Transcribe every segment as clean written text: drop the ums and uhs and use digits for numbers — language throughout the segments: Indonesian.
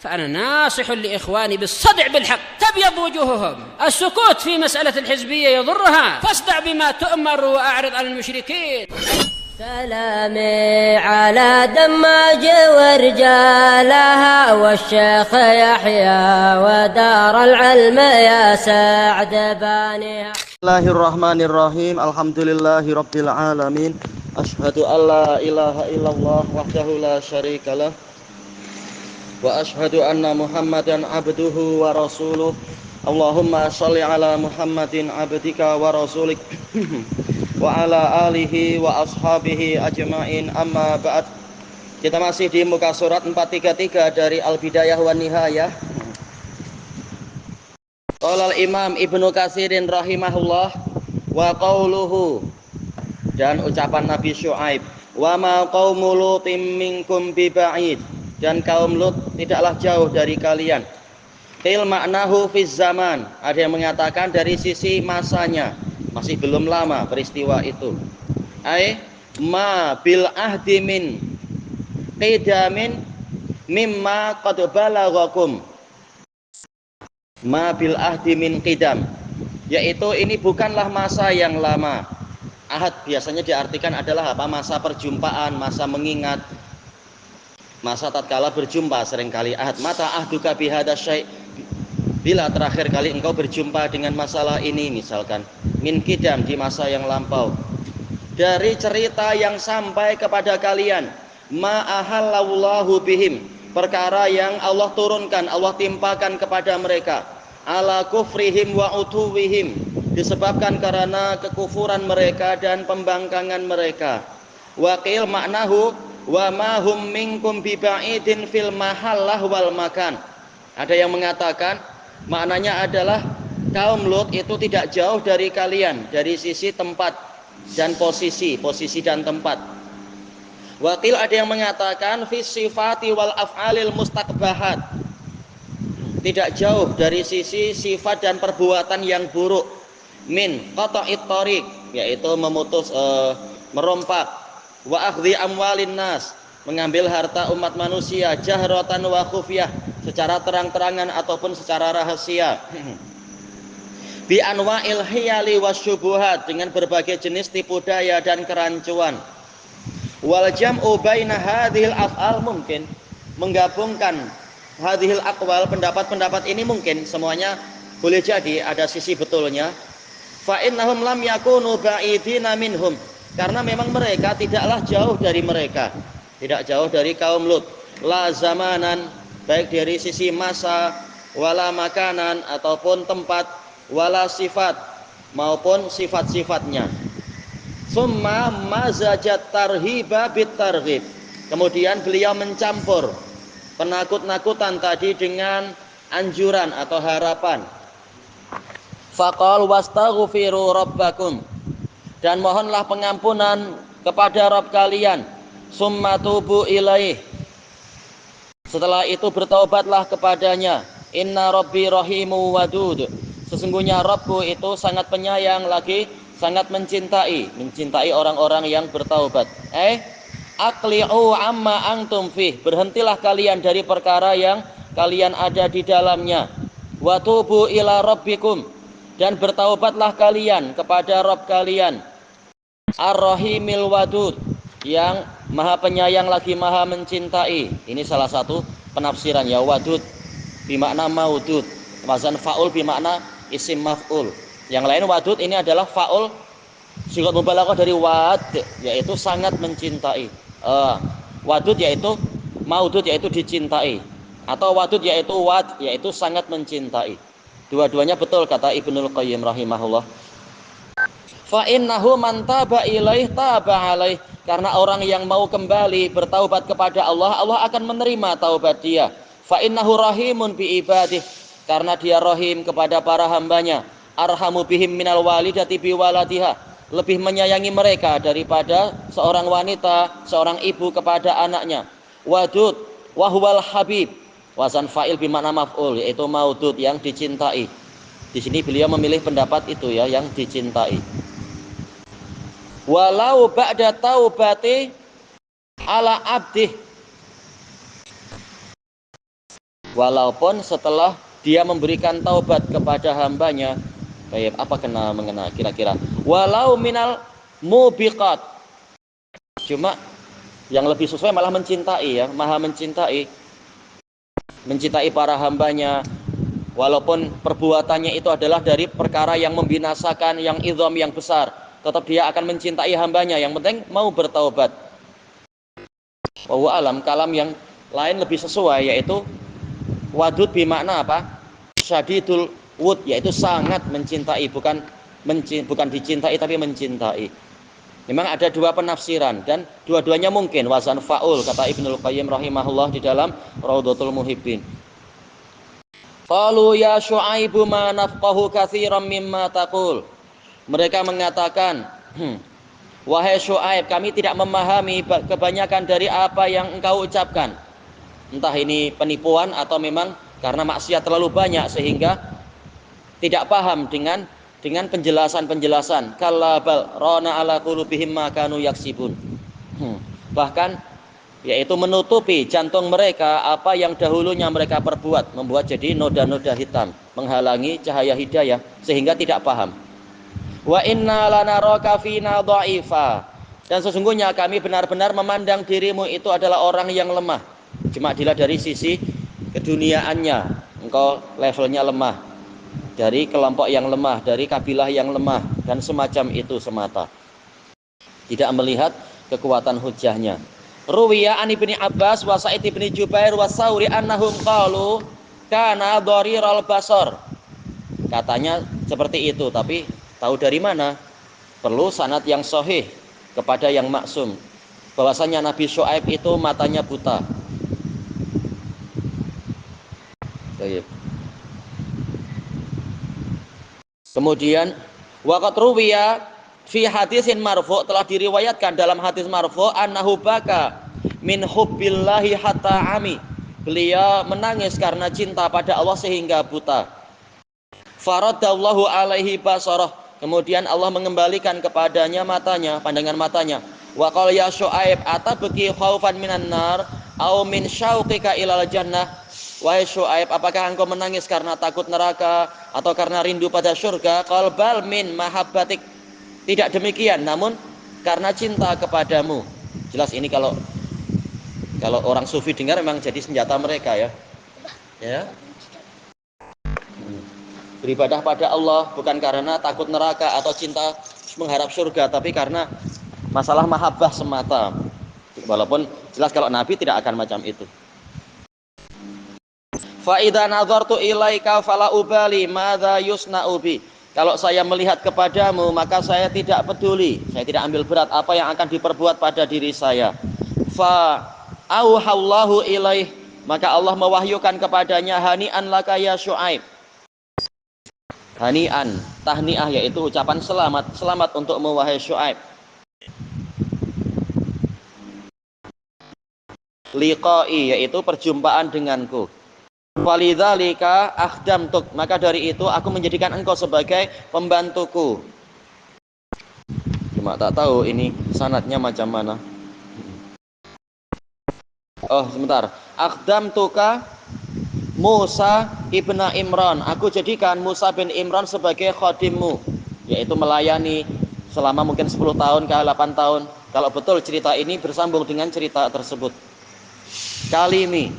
فأنا ناصح لإخواني بالصدع بالحق تبيض وجوههم. السكوت في مسألة الحزبية يضرها، فاصدع بما تؤمر وأعرض عن المشركين. سلامي على دماج ورجالها والشيخ يحيى ودار العلم يا سعد بانيها. Bismillahirrahmanirrahim. Alhamdulillahirabbil alamin. Asyhadu alla ilaha illallah wahdahu la syarikalah wa asyhadu anna Muhammadan abduhu wa rasuluh. Allahumma shalli ala Muhammadin abdika wa rasulik wa ala alihi wa ashabihi ajma'in, amma ba'd. Kita masih di muka surat 433 dari Al-Bidayah wan Nihayah. Qala al-Imam Ibnu Katsirin rahimahullah wa qauluhu, dan ucapan Nabi Syuaib, wa ma qaumu lutim minkum biba'id, dan kaum Lut tidaklah jauh dari kalian. Qil maknahu fiz zaman, ada yang mengatakan dari sisi masanya, masih belum lama peristiwa itu. Ai ma bil ahdi min qidamin mimma qad balaghakum. Ma bil ahdi min qidam, yaitu ini bukanlah masa yang lama. Ahad biasanya diartikan adalah apa? Masa perjumpaan, masa mengingat, masa tatkala berjumpa seringkali. Ahad mata ahduka bihadza syai', bila terakhir kali engkau berjumpa dengan masalah ini, misalkan min qidam, di masa yang lampau. Dari cerita yang sampai kepada kalian, ma ahallallahu bihim, perkara yang Allah turunkan, Allah timpakan kepada mereka, ala kufrihim wa utuwihim, disebabkan karena kekufuran mereka dan pembangkangan mereka. Waqil maknahu wa ma hum minkum biba'idin fil mahallah wal makan. Ada yang mengatakan maknanya adalah kaum Lut itu tidak jauh dari kalian dari sisi tempat dan posisi dan tempat. Waqil ada yang mengatakan fi sifati wal af'alil mustaqbahat, tidak jauh dari sisi sifat dan perbuatan yang buruk. Min qata'it thariq, yaitu memutus merompak, wa akhdhi amwalin nas, mengambil harta umat manusia, jahratan wa khufyah, secara terang-terangan ataupun secara rahasia. Bi anwa'il hiyali wasyubuhat, dengan berbagai jenis tipu daya dan kerancuan. Wal jam'u baina hadhil af'al, mungkin menggabungkan hadhil aqwal, pendapat-pendapat ini mungkin semuanya boleh jadi ada sisi betulnya. Fa innahum lam yakunu ba'idina minhum, karena memang mereka tidaklah jauh dari mereka, tidak jauh dari kaum Lut. La zamanan, baik dari sisi masa, wala makanan ataupun tempat, wala sifat maupun sifat-sifatnya. Summa mazajat tarhiba bit targhib, kemudian beliau mencampur penakut-nakutan tadi dengan anjuran atau harapan. Faqal wastaghfiru rabbakum, dan mohonlah pengampunan kepada Rabb kalian. Summa tubu ilaih, setelah itu bertaubatlah kepadanya. Inna rabbi rahimu wadud, sesungguhnya Rabbku itu sangat penyayang lagi sangat mencintai orang-orang yang bertaubat. Aqli'u amma antum fih, berhentilah kalian dari perkara yang kalian ada di dalamnya. Wa tubu ila rabbikum, dan bertaubatlah kalian kepada Rabb kalian. Ar-Rahimil Wadud, yang maha penyayang lagi maha mencintai. Ini salah satu penafsiran ya, wadud bimakna maudud, wazan fa'ul bimakna isim maf'ul. Yang lain wadud ini adalah fa'ul sigat mubalaghah dari wad, yaitu sangat mencintai. Wadud yaitu maudud, yaitu dicintai, atau wadud yaitu wad, yaitu sangat mencintai. Dua-duanya betul kata Ibnul Qayyim rahimahullah. Fa innahu man taba ilaih taba alaih, karena orang yang mau kembali bertaubat kepada Allah, Allah akan menerima taubat dia. Fa innahu rahimun bi ibadih, karena dia rahim kepada para hambanya. Arhamu bihim minal walidati bi waladiha, lebih menyayangi mereka daripada seorang wanita, seorang ibu kepada anaknya. Wadud wa huwal habib, wazan fa'il bimakna maf'ul, yaitu maudud, yang dicintai. Di sini beliau memilih pendapat itu ya, yang dicintai. Walau ba'da taubati ala abdih, walaupun setelah dia memberikan taubat kepada hambanya. Baik, apa mengena kira-kira? Walau minal mubiqat. Cuma yang lebih sesuai malah mencintai ya, maha mencintai para hambanya. Walaupun perbuatannya itu adalah dari perkara yang membinasakan, yang idham, yang besar, tetap dia akan mencintai hambanya. Yang penting mau bertaubat. Wallahu alam, kalam yang lain lebih sesuai, yaitu wadud bermakna apa? Syadidul wud, yaitu sangat mencintai, bukan dicintai tapi mencintai. Memang ada dua penafsiran dan dua-duanya mungkin, wazan faul, kata Ibnul Qayyim rahimahullah di dalam Raudhatul Muhibbin. Qalu ya Syu'aibu ma nafqahu katsiran mimma taqul. Mereka mengatakan, wahai Syu'aib, kami tidak memahami kebanyakan dari apa yang engkau ucapkan. Entah ini penipuan atau memang karena maksiat terlalu banyak sehingga tidak paham dengan penjelasan-penjelasan. Kalla bal rana ala qulubihim ma kanu yaksibun. Bahkan yaitu menutupi jantung mereka apa yang dahulunya mereka perbuat, membuat jadi noda-noda hitam, menghalangi cahaya hidayah sehingga tidak paham. Wa inna lanaraka fina dha'ifa. Dan sesungguhnya kami benar-benar memandang dirimu itu adalah orang yang lemah. Cuma dilihat dari sisi keduniaannya, engkau levelnya lemah, dari kelompok yang lemah, dari kabilah yang lemah, dan semacam itu semata. Tidak melihat kekuatan hujahnya. Ruwiya an Ibni Abbas wa Sa'id ibni Jubair wa Sauri annahum qalu kana dhariral basar. Katanya seperti itu, tapi tahu dari mana? Perlu sanad yang sahih kepada yang maksum, bahwasanya Nabi Syuaib itu matanya buta. Baik. Kemudian waqat ruwiya fi hadisin marfu', telah diriwayatkan dalam hadis marfu' annahu baka min hubbillahi hatta ami. Beliau menangis karena cinta pada Allah sehingga buta. Faradallahu alaihi basarah. Kemudian Allah mengembalikan kepadanya matanya, pandangan matanya. Wa qala ya Syuaib atabki khaufan minan nar au min syauqika ilal jannah. Wahai Syuaib, apakah engkau menangis karena takut neraka atau karena rindu pada surga? Qal bal min mahabbatik. Tidak demikian, namun karena cinta kepadamu. Jelas ini kalau orang sufi dengar memang jadi senjata mereka ya. Ya. Beribadah pada Allah bukan karena takut neraka atau cinta mengharap surga, tapi karena masalah mahabbah semata. Walaupun jelas kalau Nabi tidak akan macam itu. Fa idza nazartu ilaika fala ubali madza yusna'u bi. Kalau saya melihat kepadamu, maka saya tidak peduli, saya tidak ambil berat apa yang akan diperbuat pada diri saya. Fa auhallahu ilaih, maka Allah mewahyukan kepadanya, hani'an laka ya Syuaib. Hani'an, tahniah, yaitu ucapan selamat, selamat untukmu wahai Syuaib. Liqa'i, yaitu perjumpaan denganku. Walidzalika akhdamtuk, maka dari itu aku menjadikan engkau sebagai pembantuku. Cuma tak tahu ini sanadnya macam mana. Oh sebentar, akhdamtuka Musa ibna Imran, aku jadikan Musa bin Imran sebagai khadimmu, yaitu melayani selama mungkin 10 tahun ke 8 tahun. Kalau betul cerita ini bersambung dengan cerita tersebut. Kalimi,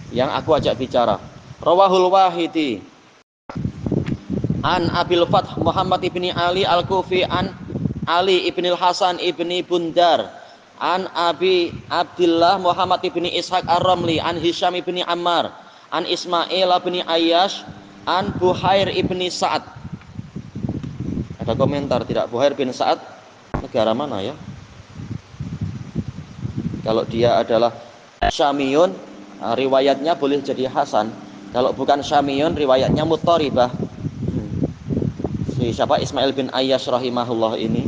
yang aku ajak bicara. Rawahul Wahidi an Abil Fath Muhammad ibni Ali al-Kufi an Ali ibni Hasan ibni Bundar an Abi Abdillah Muhammad ibni Ishaq ar-Ramli an Hisham ibni Ammar an Ismail ibni Ayyash an Buhair ibni Sa'ad. Ada komentar tidak? Buhair bin Sa'ad negara mana ya? Kalau dia adalah Syamiyun, riwayatnya boleh jadi Hasan. Kalau bukan Syamiyun, riwayatnya Muttaribah. Si siapa? Ismail bin Ayyash rahimahullah ini.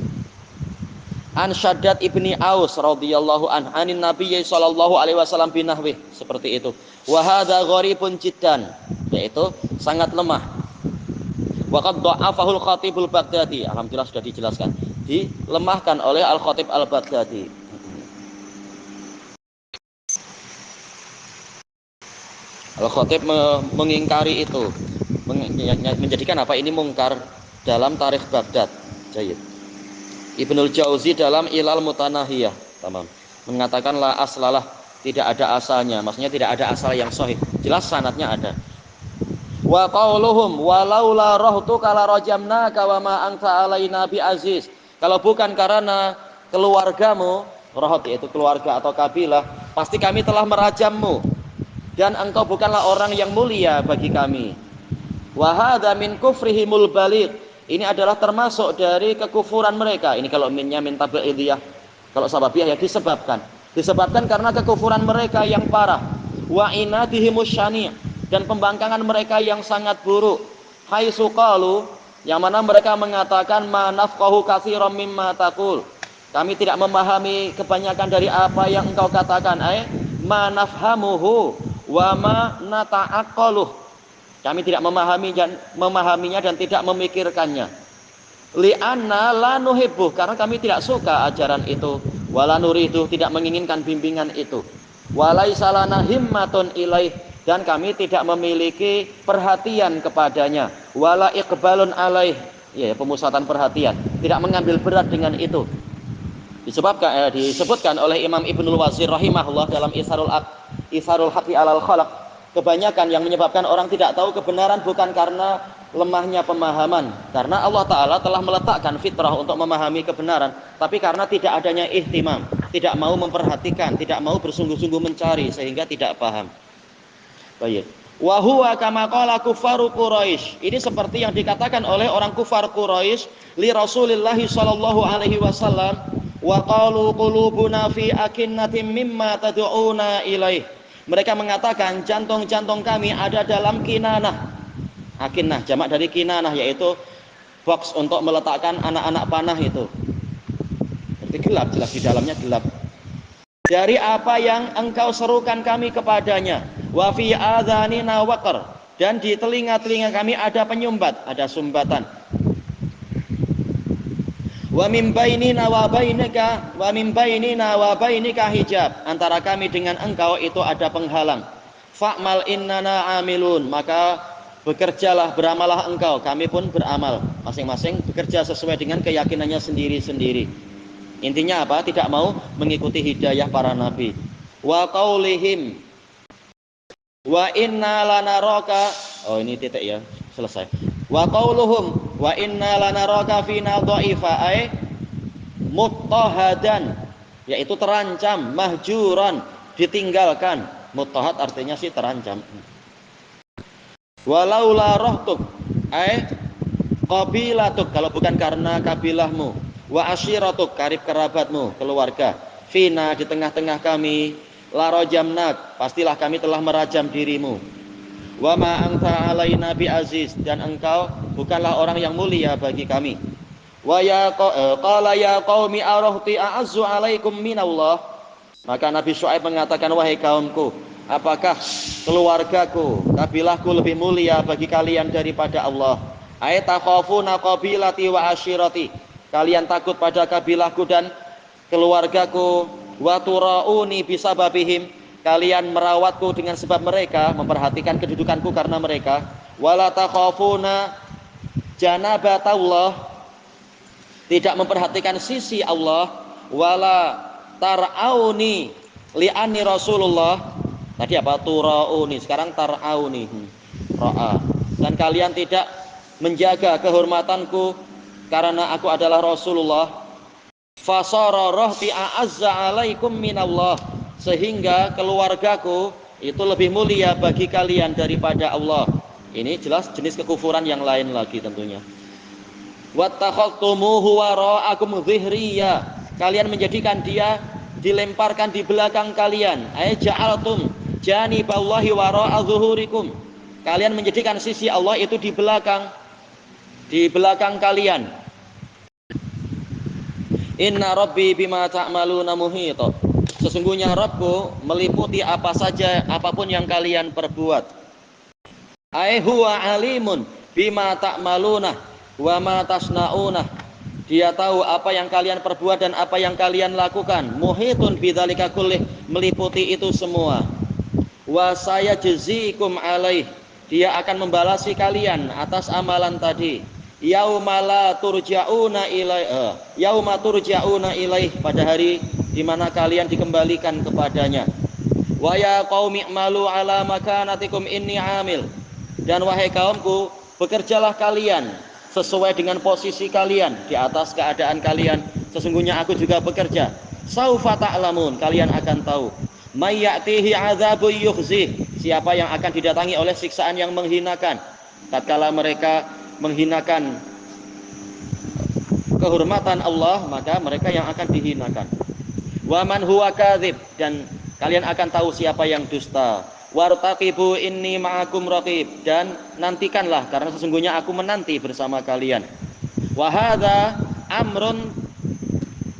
An Shaddad ibni Aus radhiyallahu an anin Nabi sallallahu alaihi wasallam binahwi, seperti itu. Wa hadza gharibun jiddan, yaitu sangat lemah. Wa qad dha'afahul Khatibul Baghdadi. Alhamdulillah sudah dijelaskan. Dilemahkan oleh Al-Khatib Al-Baghdadi. Al-Khatib mengingkari itu, menjadikan apa ini mungkar dalam Tarikh Baghdad. Jayid. Ibnul Jauzi dalam Ilal Mutanahiyah, tamam, mengatakan la aslalah, tidak ada asalnya, maksudnya tidak ada asal yang sahih. Jelas sanadnya ada. Wa qauluhum walaula rahtu kala rajamnaka wa ma anta alaina bi aziz. Kalau bukan karena keluargamu, rahat yaitu keluarga atau kabilah, pasti kami telah merajammu dan engkau bukanlah orang yang mulia bagi kami. Wa hadza min kufrihimul baligh. Ini adalah termasuk dari kekufuran mereka. Ini kalau minnya min tabi'idiyah, kalau sababiyah ya disebabkan karena kekufuran mereka yang parah. Wa inadihimus syani', dan pembangkangan mereka yang sangat buruk. Haitsu qalu, yang mana mereka mengatakan ma nafqahu katsiran mimma taqul. Kami tidak memahami kebanyakan dari apa yang engkau katakan. Ma nafhamuhu wa ma nata'aqqaluh. Kami tidak memahaminya dan tidak memikirkannya. Li'anna la nuhibbuh, karena kami tidak suka ajaran itu. Wala nuridu, tidak menginginkan bimbingan itu. Walaisa lana himmatun ilaih, dan kami tidak memiliki perhatian kepadanya. Wala iqbalun alaih, ya, pemusatan perhatian, tidak mengambil berat dengan itu. Disebutkan oleh Imam Ibnul Wazir rahimahullah dalam Isarul Haqqi alal Khalaq. Kebanyakan yang menyebabkan orang tidak tahu kebenaran bukan karena lemahnya pemahaman, karena Allah Ta'ala telah meletakkan fitrah untuk memahami kebenaran, tapi karena tidak adanya ihtimam, tidak mau memperhatikan, tidak mau bersungguh-sungguh mencari, sehingga tidak paham. Baik. Wa huwa kama qala kufaru Quraisy. Ini seperti yang dikatakan oleh orang kufar Quraisy li Rasulillah sallallahu alaihi wasallam, wa qalu qulubuna fi akinnatin mimma tad'una ilaih. Mereka mengatakan jantung-jantung kami ada dalam kinanah. Akinnah jamak dari kinanah, yaitu box untuk meletakkan anak-anak panah itu. Berarti gelap, jelas di dalamnya gelap. Dari apa yang engkau serukan kami kepadanya. Wa fi adhanina waqar, dan di telinga-telinga kami ada penyumbat, ada sumbatan. Wa min bainina wa bainika hijab, antara kami dengan engkau itu ada penghalang. Fa'mal innana amilun, maka bekerjalah, beramalah engkau, kami pun beramal. Masing-masing bekerja sesuai dengan keyakinannya sendiri-sendiri. Intinya apa? Tidak mau mengikuti hidayah para nabi. Wa qaulihim wa inna lanaraka, oh ini titik ya, selesai. Wa qauluhum wa inna lanaraka fina dha'ifa, ay muttahadan, yaitu terancam, mahjuran, ditinggalkan. Muttahad artinya sih terancam. Walaula rahtuk, ay qabilatuk, kalau bukan karena kabilahmu. Wa ashiratuk, karib kerabatmu, keluarga. Fina, di tengah-tengah kami. La rajamnak, pastilah kami telah merajam dirimu. Wa ma anta alaina bi aziz, dan engkau bukanlah orang yang mulia bagi kami. Wa ya qala ya qaumi arahti a'azzu alaikum minallah. Maka Nabi Syuaib mengatakan, wahai kaumku, apakah keluargaku, kabilahku lebih mulia bagi kalian daripada Allah? Ay takhafuna qabilati wa ashirati, kalian takut pada kabilahku dan keluargaku. Wa turauni bisababihim, kalian merawatku dengan sebab mereka, memperhatikan kedudukanku karena mereka. Wala takhafuna janabatallah, tidak memperhatikan sisi Allah. Wala tar'auni li'anni Rasulullah. Tadi apa? Turauni, sekarang tar'auni. Ra'a. Dan kalian tidak menjaga kehormatanku karena aku adalah Rasulullah. Fasara rahti a'azza alaikum minallah, sehingga keluargaku itu lebih mulia bagi kalian daripada Allah. Ini jelas jenis kekufuran yang lain lagi tentunya. Wattakhadtumuhu wara'akum dhihriya, kalian menjadikan dia dilemparkan di belakang kalian. Ay ja'altum janiballahi wara'a zuhurikum, kalian menjadikan sisi Allah itu di belakang kalian. Inna rabbi bima ta'maluna muhit, sesungguhnya Rabbku meliputi apa saja, apapun yang kalian perbuat. Ai huwa alimun bima ta'maluna wa ma tasnauna, dia tahu apa yang kalian perbuat dan apa yang kalian lakukan. Muhitun bidzalika kullih, meliputi itu semua. wa sayajzikum alaih, dia akan membalasi kalian atas amalan tadi. Yauma turja'una ilaih, pada hari di mana kalian dikembalikan kepadanya. Wa ya qaumi i'malu ala makanatikum inni 'amil, dan wahai kaumku, bekerjalah kalian sesuai dengan posisi kalian di atas keadaan kalian, sesungguhnya aku juga bekerja. Saufa ta'lamun, kalian akan tahu. May ya'tihi 'adzabun yukhzih, siapa yang akan didatangi oleh siksaan yang menghinakan tatkala mereka menghinakan kehormatan Allah, maka mereka yang akan dihinakan. Wa man huwa kadzib, dan kalian akan tahu siapa yang dusta. Wartaqibu inni ma'akum raqib, dan nantikanlah karena sesungguhnya aku menanti bersama kalian. Wa hadza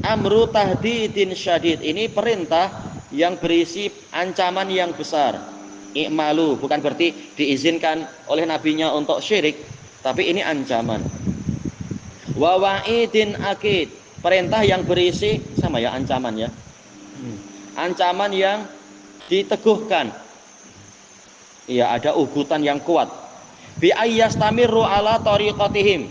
amru tahdidin syadid, ini perintah yang berisi ancaman yang besar. I'malu bukan berarti diizinkan oleh nabinya untuk syirik, tapi ini ancaman. Wa wa'idin akid, perintah yang berisi sama ya, ancaman ya. Ancaman yang diteguhkan. Iya, ada ugutan yang kuat. Bi ayyastamiru ala tariqatihim,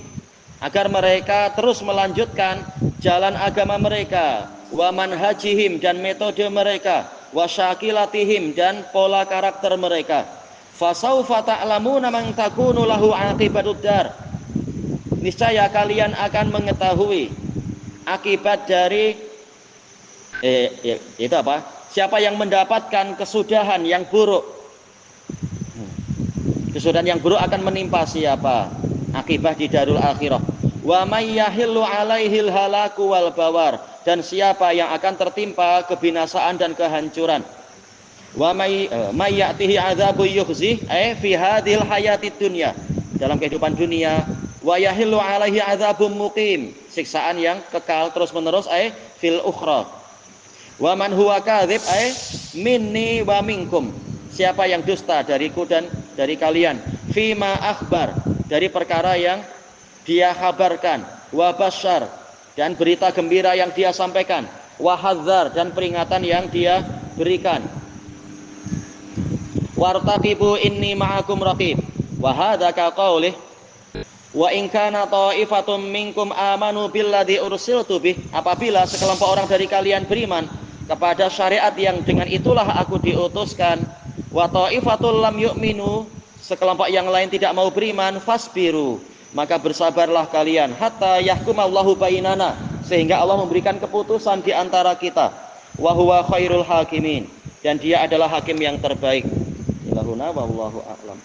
agar mereka terus melanjutkan jalan agama mereka, wa manhajihim, dan metode mereka, wa syakilatihim, dan pola karakter mereka. Fasaufa ta'lamuna man takunu lahu aqibatud dar, niscaya kalian akan mengetahui akibat dari itu apa? Siapa yang mendapatkan kesudahan yang buruk. Kesudahan yang buruk akan menimpa siapa? Akibat di darul akhirah. Wa may yahillu alaihil halaku wal bawar, dan siapa yang akan tertimpa kebinasaan dan kehancuran. Wa may ya'tihi adzabun yukhzih, fi hadhil hayatid dunya, dalam kehidupan dunia. Wa yahillu alaihi adzabun muqim, siksaan yang kekal terus menerus, fil ukhra. Wa man huwa kadzib, minni wa minkum, siapa yang dusta dariku dan dari kalian. Fima akhbar, dari perkara yang dia kabarkan. Wa basyar, dan berita gembira yang dia sampaikan. Wa hadzar, dan peringatan yang dia berikan. Wartaqibu inni ma'akum raqib. Wa hadza ka qaulih wa in kana ta'ifatum minkum amanu billadzi ursiltu bih, apabila sekelompok orang dari kalian beriman kepada syariat yang dengan itulah aku diutuskan. Wa ta'ifatul lam yu'minu, sekelompok yang lain tidak mau beriman. Fasbiru, maka bersabarlah kalian. Hatta yahkumallahu bainana, sehingga Allah memberikan keputusan di antara kita. Wa huwa khairul hakimin, dan dia adalah hakim yang terbaik. Ilahuna wallahu a'lam.